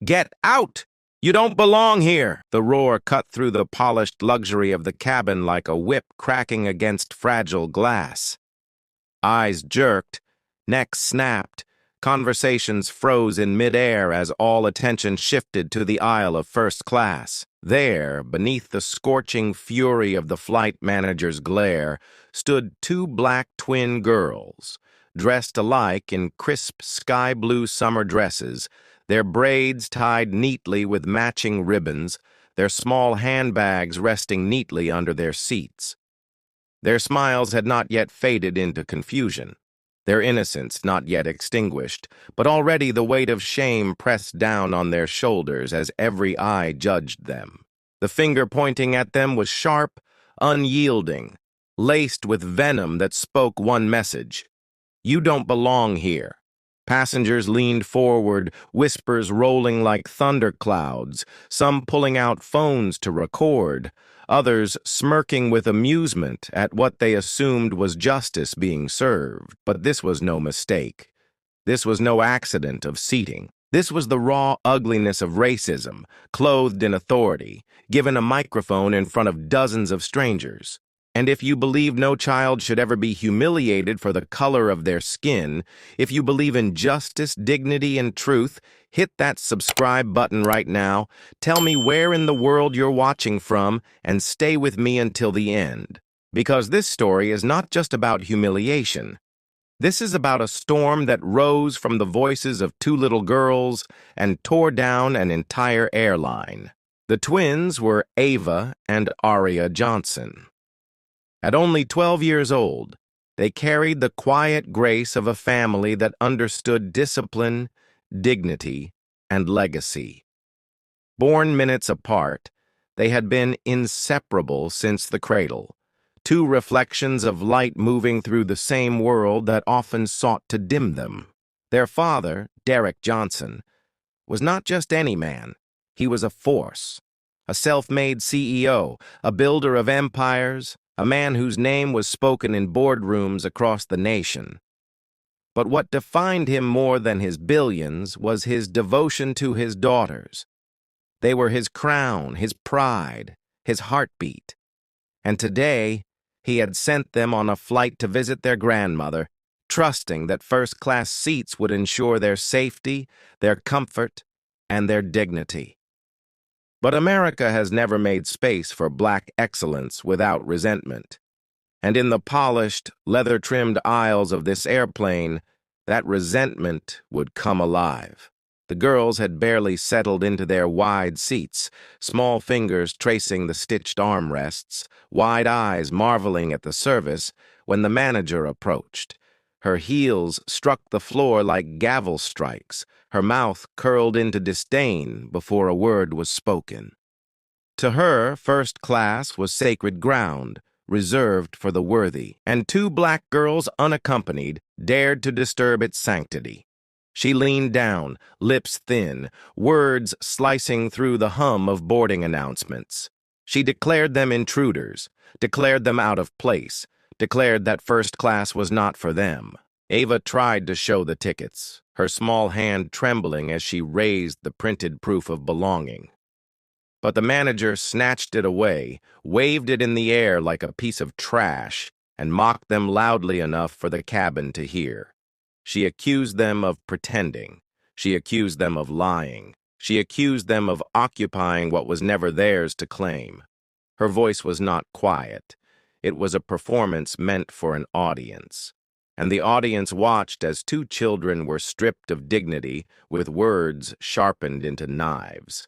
"Get out! You don't belong here!" The roar cut through the polished luxury of the cabin like a whip cracking against fragile glass. Eyes jerked, necks snapped, conversations froze in midair as all attention shifted to the aisle of first class. There, beneath the scorching fury of the flight manager's glare, stood two black twin girls, dressed alike in crisp sky-blue summer dresses, their braids tied neatly with matching ribbons, their small handbags resting neatly under their seats. Their smiles had not yet faded into confusion, their innocence not yet extinguished, but already the weight of shame pressed down on their shoulders as every eye judged them. The finger pointing at them was sharp, unyielding, laced with venom that spoke one message: "You don't belong here." Passengers leaned forward, whispers rolling like thunderclouds, some pulling out phones to record, others smirking with amusement at what they assumed was justice being served. But this was no mistake. This was no accident of seating. This was the raw ugliness of racism, clothed in authority, given a microphone in front of dozens of strangers. And if you believe no child should ever be humiliated for the color of their skin, if you believe in justice, dignity, and truth, hit that subscribe button right now. Tell me where in the world you're watching from, and stay with me until the end. Because this story is not just about humiliation. This is about a storm that rose from the voices of two little girls and tore down an entire airline. The twins were Ava and Aria Johnson. At only 12 years old, they carried the quiet grace of a family that understood discipline, dignity, and legacy. Born minutes apart, they had been inseparable since the cradle, two reflections of light moving through the same world that often sought to dim them. Their father, Derek Johnson, was not just any man. He was a force, a self-made CEO, a builder of empires, a man whose name was spoken in boardrooms across the nation. But what defined him more than his billions was his devotion to his daughters. They were his crown, his pride, his heartbeat. And today, he had sent them on a flight to visit their grandmother, trusting that first-class seats would ensure their safety, their comfort, and their dignity. But America has never made space for black excellence without resentment. And in the polished, leather-trimmed aisles of this airplane, that resentment would come alive. The girls had barely settled into their wide seats, small fingers tracing the stitched armrests, wide eyes marveling at the service, when the manager approached. Her heels struck the floor like gavel strikes, her mouth curled into disdain before a word was spoken. To her, first class was sacred ground, reserved for the worthy, and two black girls, unaccompanied, dared to disturb its sanctity. She leaned down, lips thin, words slicing through the hum of boarding announcements. She declared them intruders, declared them out of place, declared that first class was not for them. Ava tried to show the tickets, her small hand trembling as she raised the printed proof of belonging. But the manager snatched it away, waved it in the air like a piece of trash, and mocked them loudly enough for the cabin to hear. She accused them of pretending. She accused them of lying. She accused them of occupying what was never theirs to claim. Her voice was not quiet. It was a performance meant for an audience. And the audience watched as two children were stripped of dignity with words sharpened into knives.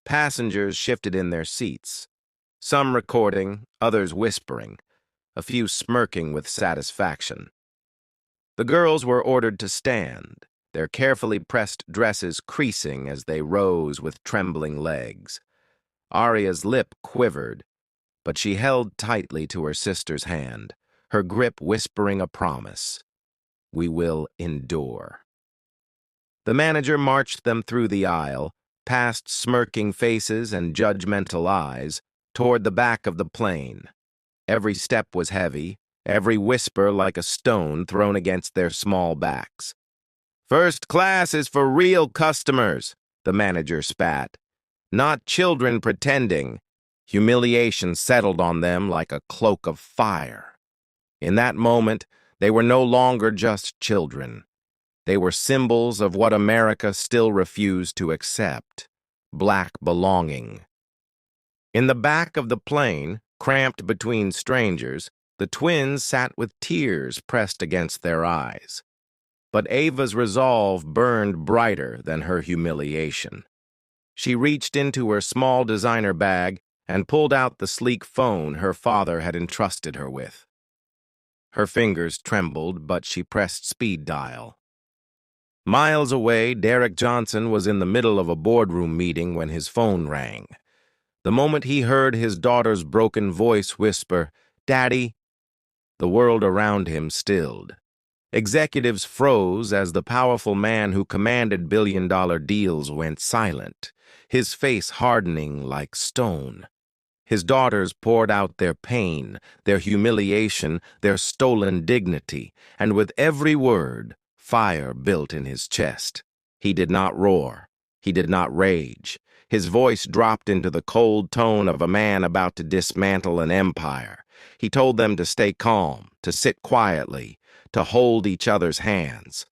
Passengers shifted in their seats, some recording, others whispering, a few smirking with satisfaction. The girls were ordered to stand, their carefully pressed dresses creasing as they rose with trembling legs. Aria's lip quivered, but she held tightly to her sister's hand, her grip whispering a promise. We will endure. The manager marched them through the aisle, past smirking faces and judgmental eyes, toward the back of the plane. Every step was heavy, every whisper like a stone thrown against their small backs. First class is for real customers, the manager spat. Not children pretending. Humiliation settled on them like a cloak of fire. In that moment, they were no longer just children. They were symbols of what America still refused to accept: black belonging. In the back of the plane, cramped between strangers, the twins sat with tears pressed against their eyes. But Ava's resolve burned brighter than her humiliation. She reached into her small designer bag and pulled out the sleek phone her father had entrusted her with. Her fingers trembled, but she pressed speed dial. Miles away, Derek Johnson was in the middle of a boardroom meeting when his phone rang. The moment he heard his daughter's broken voice whisper, "Daddy," the world around him stilled. Executives froze as the powerful man who commanded billion-dollar deals went silent, his face hardening like stone. His daughters poured out their pain, their humiliation, their stolen dignity, and with every word, fire built in his chest. He did not roar. He did not rage. His voice dropped into the cold tone of a man about to dismantle an empire. He told them to stay calm, to sit quietly, to hold each other's hands,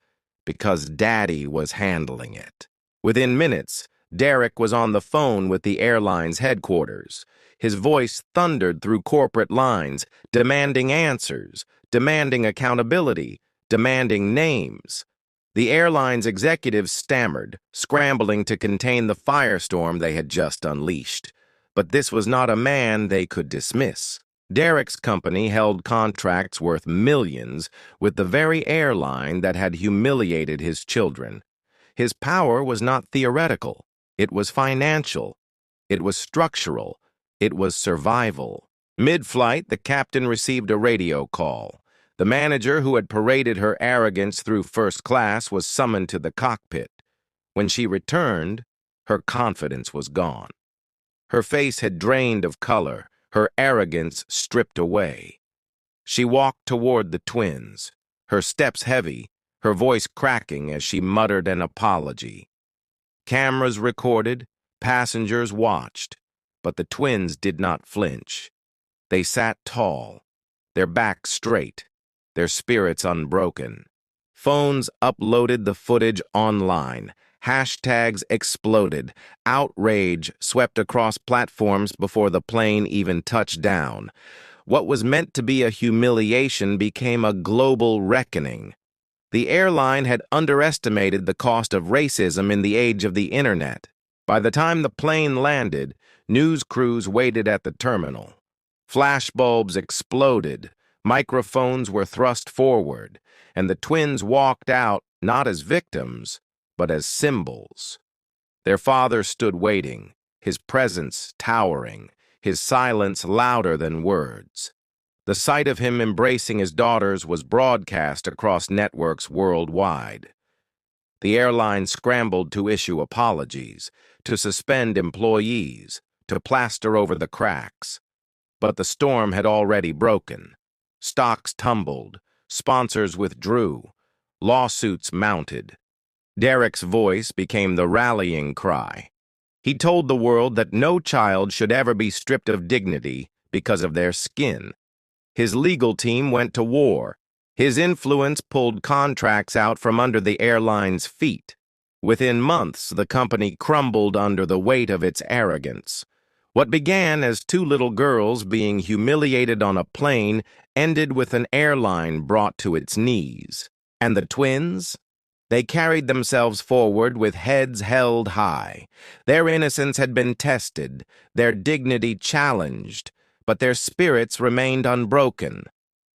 because Daddy was handling it. Within minutes, Derek was on the phone with the airline's headquarters. His voice thundered through corporate lines, demanding answers, demanding accountability, demanding names. The airline's executives stammered, scrambling to contain the firestorm they had just unleashed. But this was not a man they could dismiss. Derek's company held contracts worth millions with the very airline that had humiliated his children. His power was not theoretical. It was financial. It was structural. It was survival. Mid-flight, the captain received a radio call. The manager who had paraded her arrogance through first class was summoned to the cockpit. When she returned, her confidence was gone. Her face had drained of color, her arrogance stripped away. She walked toward the twins, her steps heavy, her voice cracking as she muttered an apology. Cameras recorded, passengers watched, but the twins did not flinch. They sat tall, their backs straight, their spirits unbroken. Phones uploaded the footage online. Hashtags exploded. Outrage swept across platforms before the plane even touched down. What was meant to be a humiliation became a global reckoning. The airline had underestimated the cost of racism in the age of the internet. By the time the plane landed, news crews waited at the terminal. Flashbulbs exploded. Microphones were thrust forward, and the twins walked out not as victims, but as symbols. Their father stood waiting, his presence towering, his silence louder than words. The sight of him embracing his daughters was broadcast across networks worldwide. The airline scrambled to issue apologies, to suspend employees, to plaster over the cracks. But the storm had already broken. Stocks tumbled, sponsors withdrew, lawsuits mounted. Derek's voice became the rallying cry. He told the world that no child should ever be stripped of dignity because of their skin. His legal team went to war. His influence pulled contracts out from under the airline's feet. Within months, the company crumbled under the weight of its arrogance. What began as two little girls being humiliated on a plane ended with an airline brought to its knees. And the twins? They carried themselves forward with heads held high. Their innocence had been tested, their dignity challenged, but their spirits remained unbroken.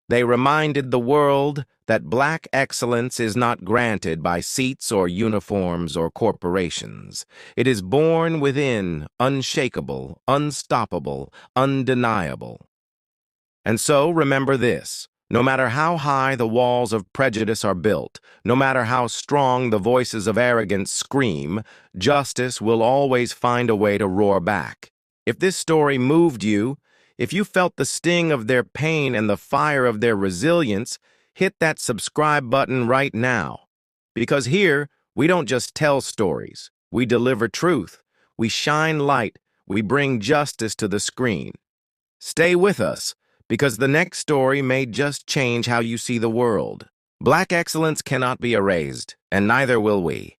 They reminded the world that black excellence is not granted by seats or uniforms or corporations. It is born within, unshakable, unstoppable, undeniable. And so remember this: no matter how high the walls of prejudice are built, no matter how strong the voices of arrogance scream, justice will always find a way to roar back. If this story moved you, if you felt the sting of their pain and the fire of their resilience, hit that subscribe button right now. Because here, we don't just tell stories, We deliver truth. We shine light. We bring justice to the screen. Stay with us, because the next story may just change how you see the world. Black excellence cannot be erased, and neither will we.